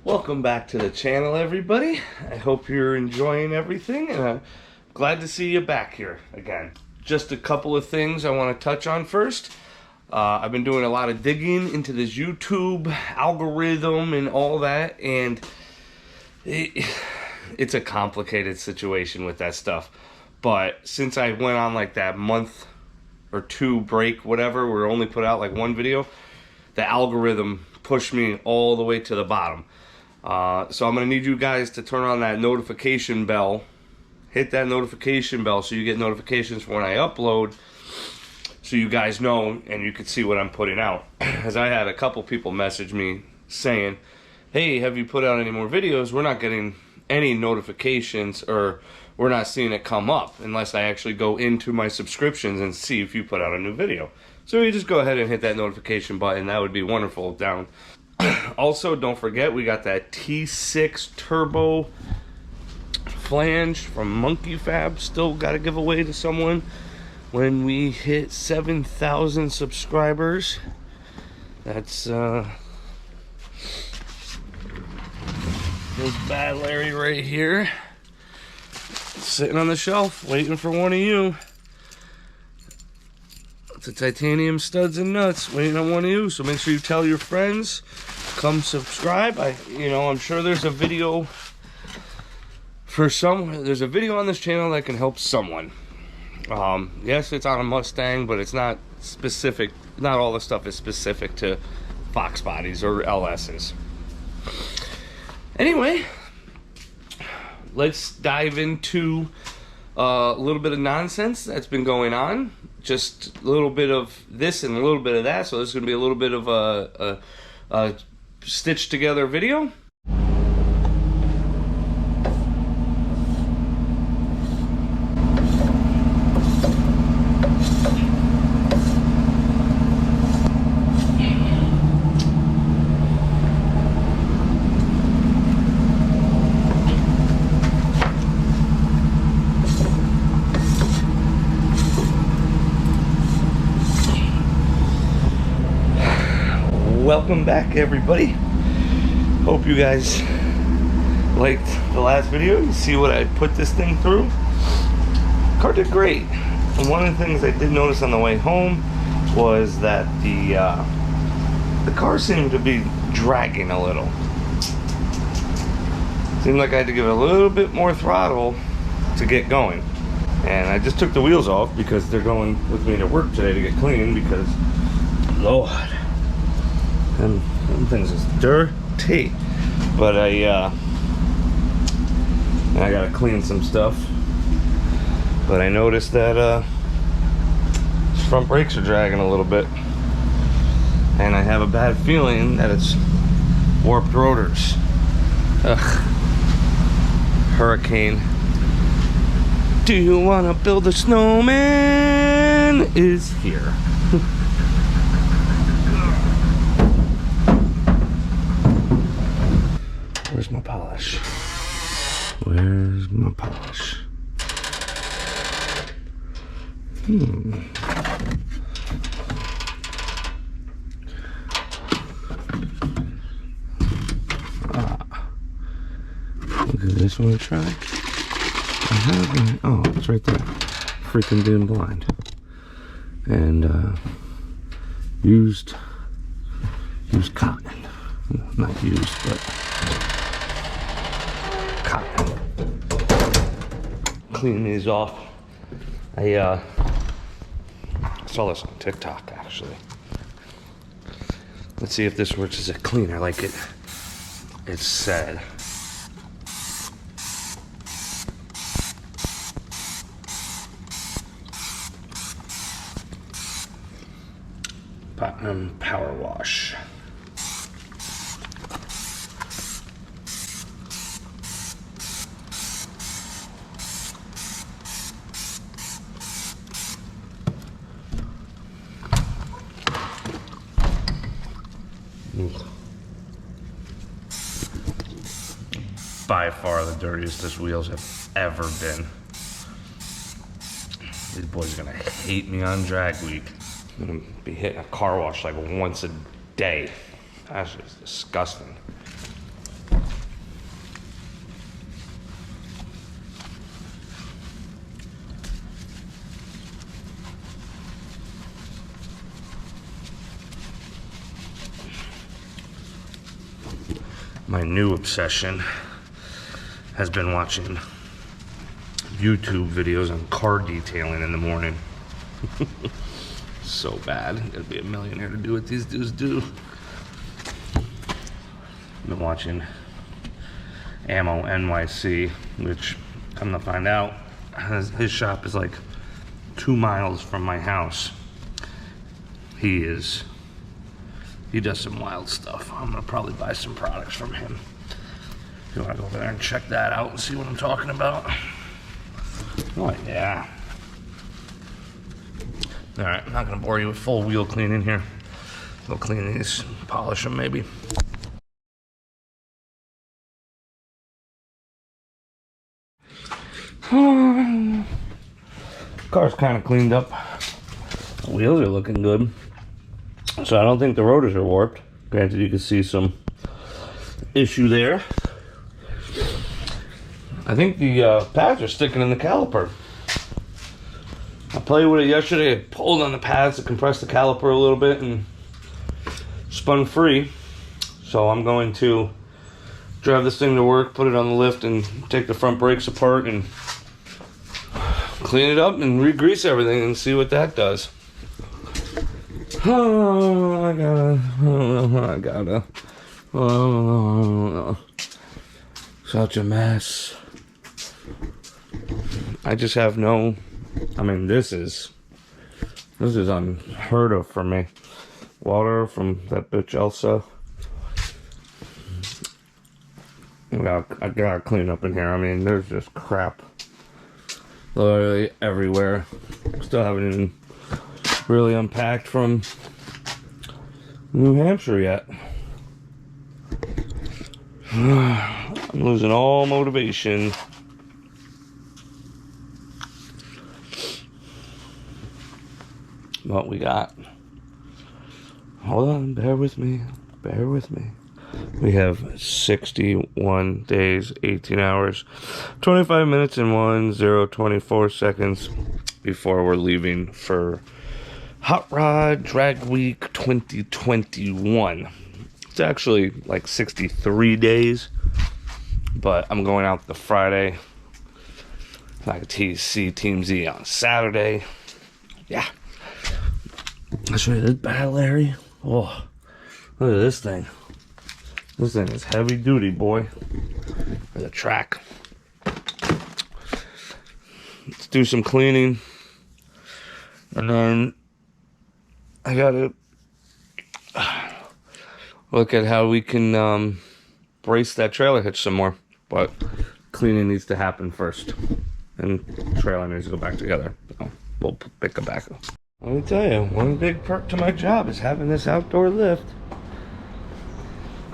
Welcome back to the channel, everybody. I hope you're enjoying everything, and I'm glad to see you back here again. Just a couple of things I want to touch on first. I've been doing a lot of digging into this YouTube algorithm and all that, and it's a complicated situation with that stuff. But since I went on like that month or two break, whatever, where I only put out like one video, the algorithm pushed me all the way to the bottom. So I'm going to need you guys to turn on that notification bell. Hit that notification bell so you get notifications for when I upload, so you guys know and you can see what I'm putting out. As I had a couple people message me saying, hey, have you put out any more videos? We're not getting any notifications, or we're not seeing it come up unless I actually go into my subscriptions and see if you put out a new video. So you just go ahead and hit that notification button. That would be wonderful down. Also, don't forget, we got that T6 turbo flange from Monkey Fab. Still got to give away to someone when we hit 7,000 subscribers. That's there's Bad Larry right here, sitting on the shelf waiting for one of you. The titanium studs and nuts waiting on one of you. So make sure you tell your friends, come subscribe. I'm sure there's a video for there's a video on this channel that can help someone. Yes, it's on a Mustang, but it's not specific. Not all the stuff is specific to Fox bodies or LS's. Anyway, let's dive into a little bit of nonsense that's been going on. Just a little bit of this and a little bit of that. So this is going to be a little bit of a stitched together video. Welcome back, everybody. Hope you guys liked the last video. You see what I put this thing through. Car did great. And one of the things I did notice on the way home was that the car seemed to be dragging a little. Seemed like I had to give it a little bit more throttle to get going. And I just took the wheels off because they're going with me to work today to get clean, because Lord, and them things is dirty. But I gotta clean some stuff. But I noticed that front brakes are dragging a little bit, and I have a bad feeling that it's warped rotors. Ugh. Hurricane. Do you wanna build a snowman? Is here. Where's my polish? Where's my polish? I'll give this one a try. Oh, it's right there. Freaking being blind. And used cotton. Not used, but cotton. Clean these off. I saw this on TikTok, actually. Let's see if this works as a cleaner like it said. Platinum Power Wash. By far the dirtiest these wheels have ever been. These boys are gonna hate me on drag week. I'm gonna be hitting a car wash like once a day. That's just disgusting. My new obsession has been watching YouTube videos on car detailing in the morning. So bad. Gotta be a millionaire to do what these dudes do. I've been watching Ammo NYC, which come to find out, his shop is like 2 miles from my house. He does some wild stuff. I'm gonna probably buy some products from him. If you wanna go over there and check that out and see what I'm talking about. Oh yeah. All right, I'm not gonna bore you with full wheel cleaning here. We'll clean these, polish them maybe. Car's kind of cleaned up. The wheels are looking good. So I don't think the rotors are warped. Granted, you can see some issue there. I think the pads are sticking in the caliper. I played with it yesterday. I pulled on the pads to compress the caliper a little bit and spun free. So I'm going to drive this thing to work, put it on the lift, and take the front brakes apart and clean it up and re-grease everything and see what that does. Oh, I gotta. Oh, such a mess. I just have no. I mean, this is unheard of for me. Water from that bitch Elsa. I gotta clean up in here. I mean, there's just crap literally everywhere. Still haven't even really unpacked from New Hampshire yet. I'm losing all motivation. What we got? Hold on, bear with me. Bear with me. We have 61 days, 18 hours, 25 minutes and 10:24 seconds before we're leaving for Hot Rod Drag Week 2021. It's actually like 63 days, but I'm going out the Friday. Like TC Team Z on Saturday. Yeah. I'll show you this bad, Larry. Oh, look at this thing. This thing is heavy duty, boy. For the track. Let's do some cleaning. And then I gotta look at how we can brace that trailer hitch some more. But cleaning needs to happen first. And trailer needs to go back together. So we'll pick it back up. Let me tell you, one big perk to my job is having this outdoor lift.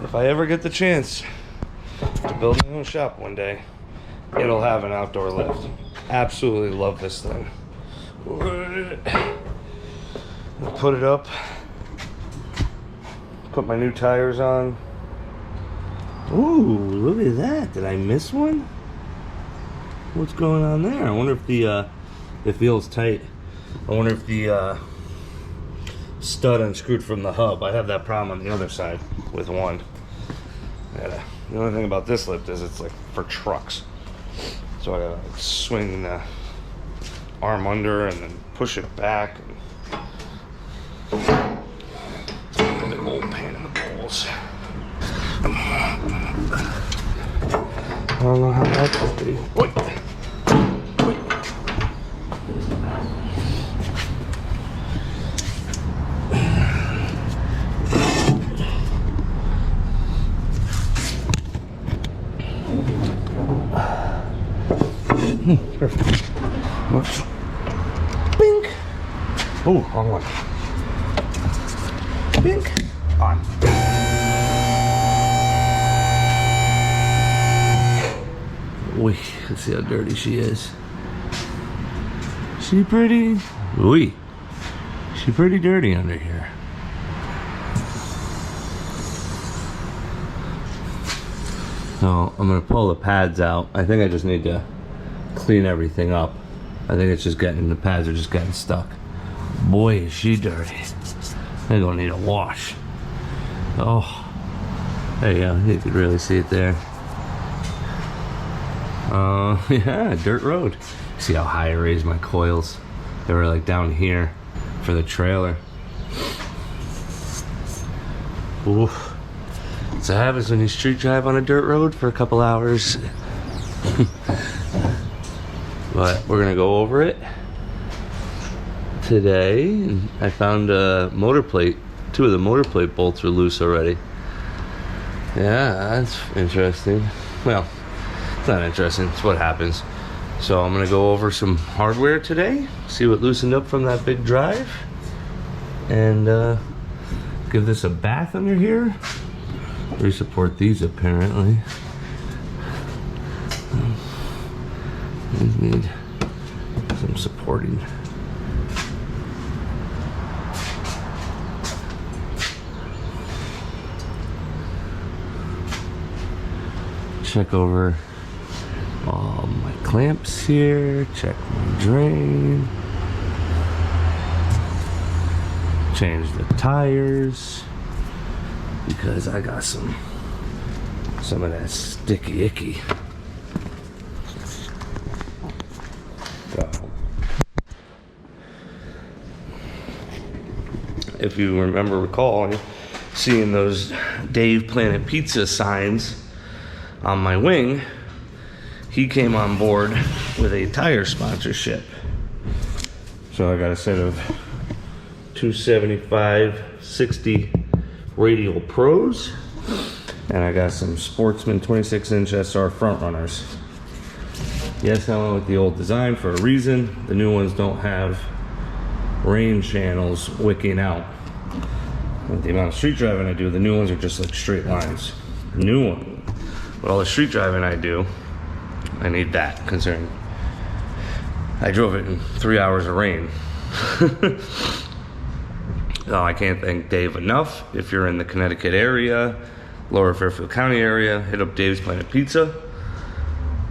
If I ever get the chance to build my own shop one day, it'll have an outdoor lift. Absolutely love this thing. Put it up. Put my new tires on. Ooh, look at that. Did I miss one? What's going on there? I wonder if it feels tight. I wonder if the stud unscrewed from the hub. I have that problem on the other side with one. The only thing about this lift is it's like for trucks. So I gotta like swing the arm under and then push it back. And big old pain in the balls. I don't know how that's supposed to be. Wait. Perfect. Whoops. Bink. Oh, wrong one. Bink. On. Wait, let's see how dirty she is. She pretty, ooh, she pretty dirty under here. So I'm gonna pull the pads out. I think I just need to clean everything up. I think it's just the pads are just getting stuck. Boy, is she dirty. They're gonna need a wash. Oh, there you go. You can really see it there. Yeah, dirt road. See how high I raised my coils? They were like down here for the trailer. Oof. So what happens when you street drive on a dirt road for a couple hours. But we're gonna go over it today. And I found a motor plate. 2 of the motor plate bolts were loose already. Yeah, that's interesting. Well, it's not interesting, it's what happens. So I'm gonna go over some hardware today, see what loosened up from that big drive, and give this a bath under here. Re-support these apparently. These need some supporting. Check over all my clamps here, check my drain, change the tires because I got some of that sticky icky. So, if you recall seeing those Dave Planet Pizza signs on my wing, he came on board with a tire sponsorship. So I got a set of 275/60 Radial Pros, and I got some Sportsman 26-inch SR front runners. Yes, I went with the old design for a reason. The new ones don't have rain channels wicking out. With the amount of street driving I do, the new ones are just like straight lines. The new one, with all the street driving I do, I need that, considering I drove it in 3 hours of rain. Oh, I can't thank Dave enough. If you're in the Connecticut area, Lower Fairfield County area, hit up Dave's Planet Pizza.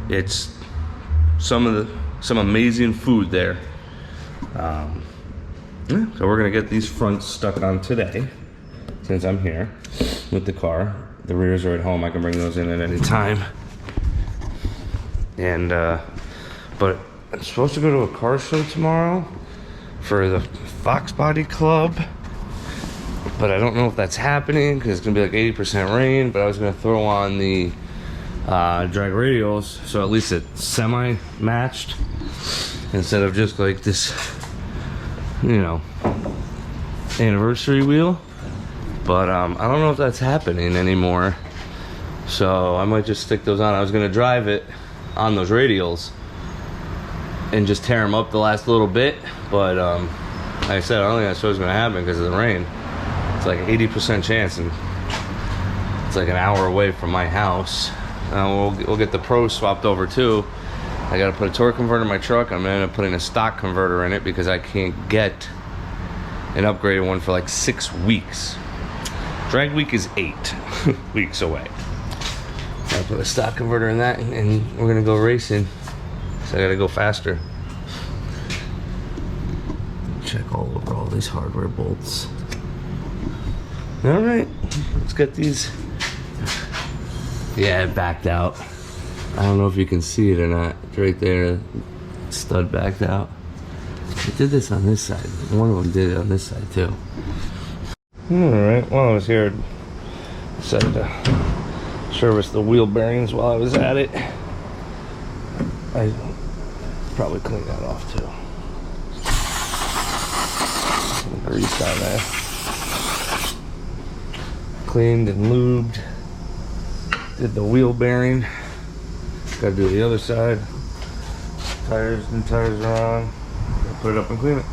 It's some amazing food there. Yeah, so we're gonna get these fronts stuck on today, since I'm here with the car. The rears are at home. I can bring those in at any time. And but I'm supposed to go to a car show tomorrow for the Fox Body Club, but I don't know if that's happening because it's gonna be like 80% rain. But I was gonna throw on the drag radials, so at least it's semi-matched instead of just like this, you know, anniversary wheel. But I don't know if that's happening anymore, so I might just stick those on. I was gonna drive it on those radials and just tear them up the last little bit, but like I said, I don't think that's what's gonna happen because of the rain. It's like 80% chance, and it's like an hour away from my house. We'll get the Pro swapped over too. I gotta put a torque converter in my truck. I'm gonna end up putting a stock converter in it because I can't get an upgraded one for like 6 weeks. Drag week is 8 weeks away. I'll put a stock converter in that, and we're gonna go racing. So I gotta go faster. Check all over all these hardware bolts. All right, let's get these. Yeah, it backed out. I don't know if you can see it or not. It's right there. Stud backed out. I did this on this side. One of them did it on this side too. Alright, while I was here, I decided to service the wheel bearings while I was at it. I probably clean that off too. Some grease on there. Cleaned and lubed. Did the wheel bearing. Gotta do the other side. New tires are on. Gotta put it up and clean it.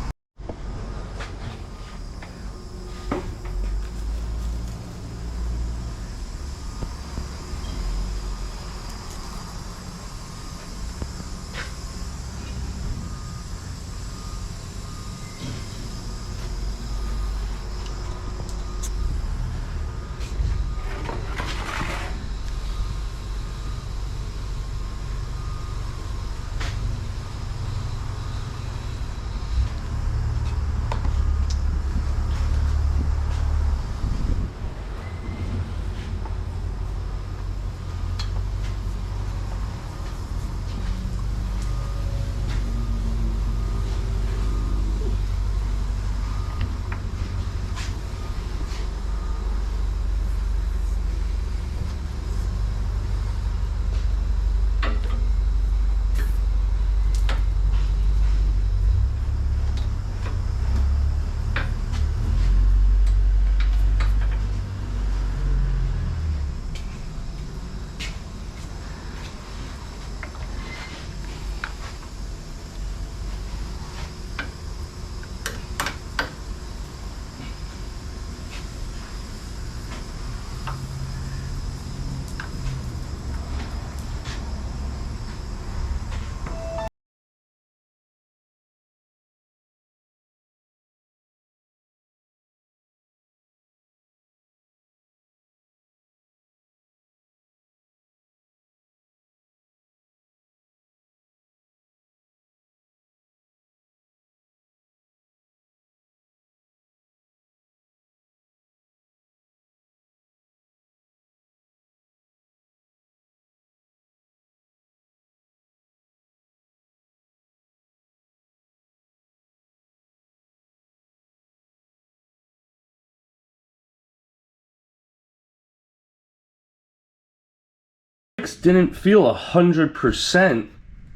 brakes didn't feel 100%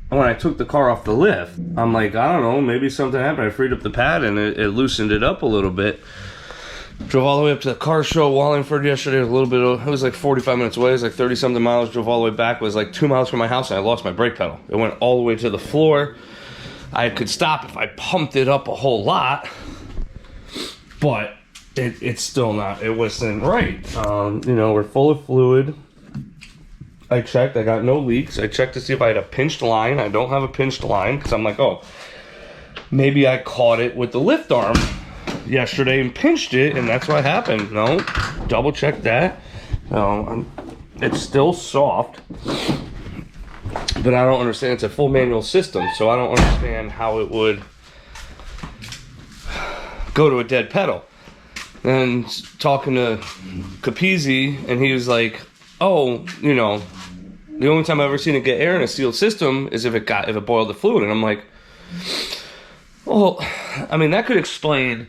when I took the car off the lift. I'm like, I don't know, maybe something happened. I freed up the pad and it loosened it up a little bit. Drove all the way up to the car show, Wallingford, yesterday. It was a little bit, it was like 45 minutes away. It was like 30 something miles. Drove all the way back. It was like 2 miles from my house and I lost my brake pedal. It went all the way to the floor. I could stop if I pumped it up a whole lot, but it's still not, it wasn't right. You know, we're full of fluid. I checked, I got no leaks. I checked to see if I had a pinched line. I don't have a pinched line because I'm like, oh, maybe I caught it with the lift arm yesterday and pinched it and that's what happened. No, double check that. It's still soft, but I don't understand. It's a full manual system, so I don't understand how it would go to a dead pedal. And talking to Capizzi, and he was like, oh, you know, the only time I've ever seen it get air in a sealed system is if it boiled the fluid. And I'm like, well, I mean, that could explain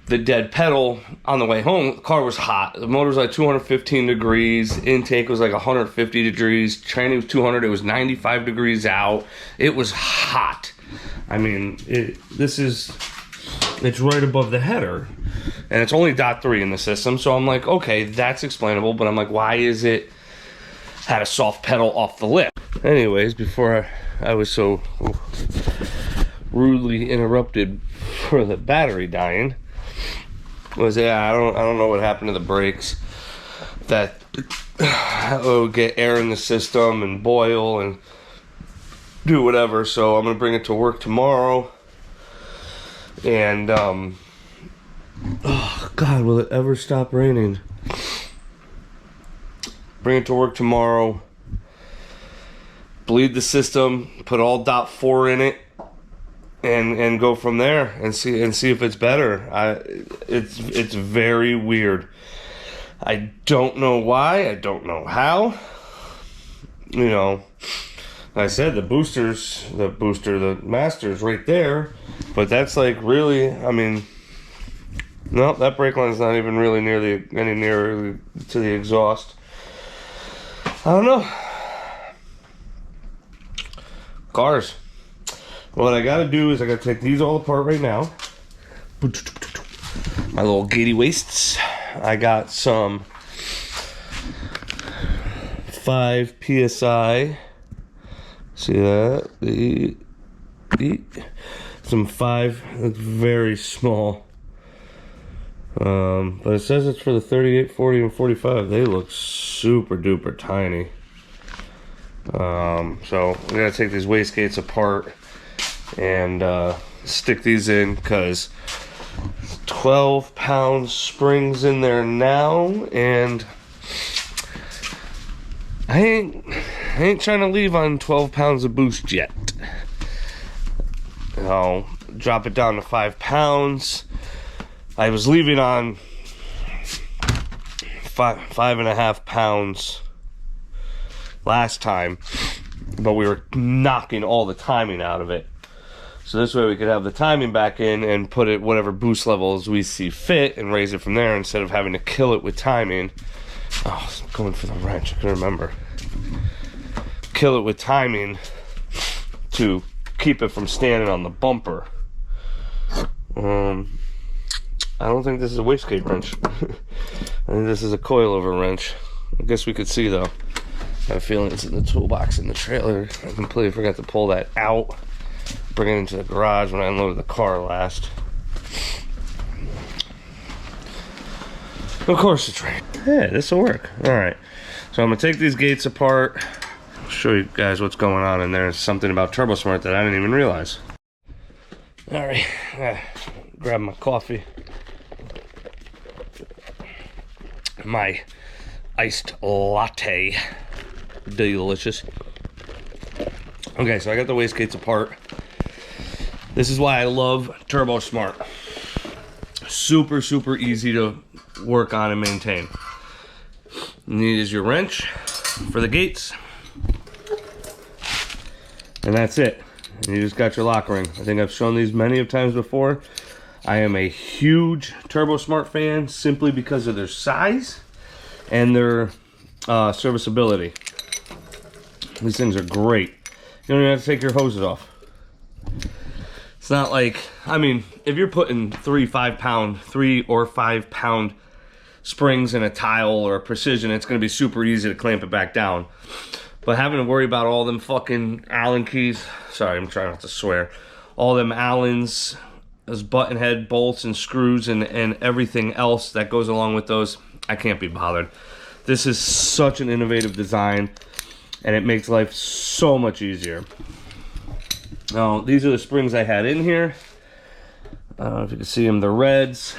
the dead pedal on the way home. The car was hot. The motor was like 215 degrees. Intake was like 150 degrees. Tranny was 200. It was 95 degrees out. It was hot. I mean, it's right above the header. And it's only .3 in the system. So I'm like, okay, that's explainable. But I'm like, why is it had a soft pedal off the lift? Anyways, before I was so rudely interrupted for the battery dying, was I don't know what happened to the brakes, that would get air in the system and boil and do whatever. So I'm gonna bring it to work tomorrow, and oh God, will it ever stop raining? Bring it to work tomorrow, bleed the system, put all .4 in it, and go from there and see if it's better. It's very weird. I don't know why. I don't know how. You know, like I said, the master's right there, but that's like really, I mean, no, that brake line's not even really any nearer to the exhaust. I don't know. Cars. What I gotta do is I gotta take these all apart right now. My little gatey wastes. I got some 5 PSI. See that? Some 5. It's very small. But it says it's for the 38, 40, and 45. They look super duper tiny. So we gotta take these wastegates apart and stick these in, because 12-pound springs in there now, and I ain't trying to leave on 12 pounds of boost yet. I'll drop it down to 5 pounds. I was leaving on 5.5 pounds last time, but we were knocking all the timing out of it. So this way we could have the timing back in and put it whatever boost levels we see fit and raise it from there instead of having to kill it with timing. Oh, I'm going for the wrench. I couldn't remember. Kill it with timing to keep it from standing on the bumper. I don't think this is a wastegate wrench. I think this is a coilover wrench. I guess we could see though. I have a feeling it's in the toolbox in the trailer. I completely forgot to pull that out. Bring it into the garage when I unloaded the car last. Of course it's right. Yeah, this will work. Alright. So I'm going to take these gates apart. I'll show you guys what's going on in there. It's something about TurboSmart that I didn't even realize. Alright. Grab my coffee. My iced latte. Delicious. Okay, so I got the wastegates apart. This is why I love TurboSmart. Super, super easy to work on and maintain. You need is your wrench for the gates. And that's it. And you just got your lock ring. I think I've shown these many of times before. I am a huge TurboSmart fan simply because of their size and their serviceability. These things are great. You don't even have to take your hoses off. It's not like, I mean, if you're putting 3 or 5 pound springs in a tile or a precision, it's going to be super easy to clamp it back down. But having to worry about all them fucking Allen keys, sorry, I'm trying not to swear, all them Allens, those button head bolts and screws and everything else that goes along with those, I can't be bothered. This is such an innovative design, and it makes life so much easier. Now, these are the springs I had in here. I don't know if you can see them, the reds.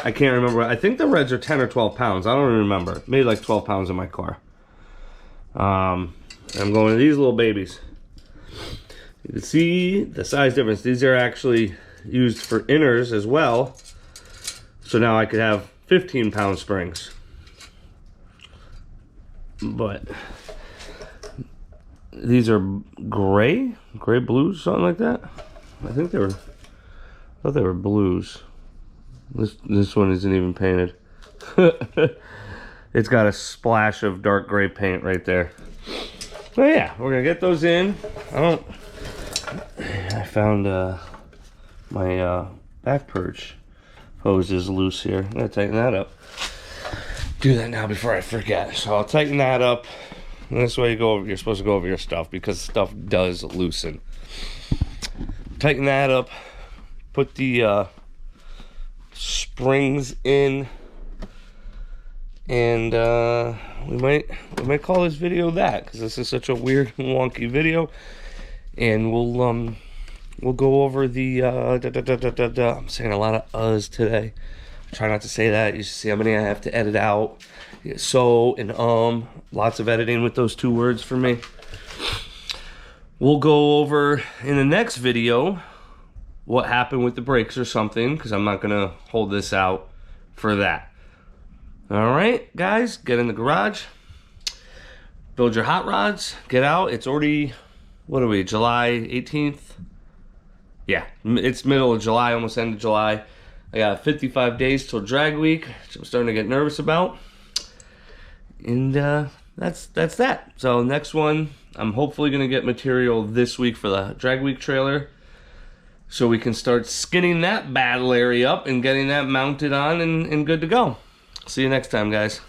I can't remember. I think the reds are 10 or 12 pounds. I don't even remember. Maybe like 12 pounds in my car. I'm going to these little babies. You can see the size difference. These are actually used for inners as well. So now I could have 15 pound springs. But these are gray blues, something like that. I thought they were blues. This one isn't even painted. It's got a splash of dark gray paint right there. So yeah, we're gonna get those in. I found my back perch hose is loose here. I'm gonna tighten that up. Do that now before I forget. So I'll tighten that up. And this way you're supposed to go over your stuff, because stuff does loosen. Tighten that up. Put the springs in, and we might call this video that, because this is such a weird wonky video. And we'll go over the I'm saying a lot of uhs today. Try not to say that. You see how many I have to edit out. So and lots of editing with those 2 words for me. We'll go over in the next video what happened with the brakes or something, because I'm not gonna hold this out for that. All right, guys, get in the garage, build your hot rods, get out. It's already, what are we, July 18th? Yeah, it's middle of July, almost end of July. I got 55 days till drag week, which I'm starting to get nervous about. And that's that. So next one, I'm hopefully gonna get material this week for the drag week trailer, so we can start skinning that battle area up and getting that mounted on and good to go. See you next time, guys.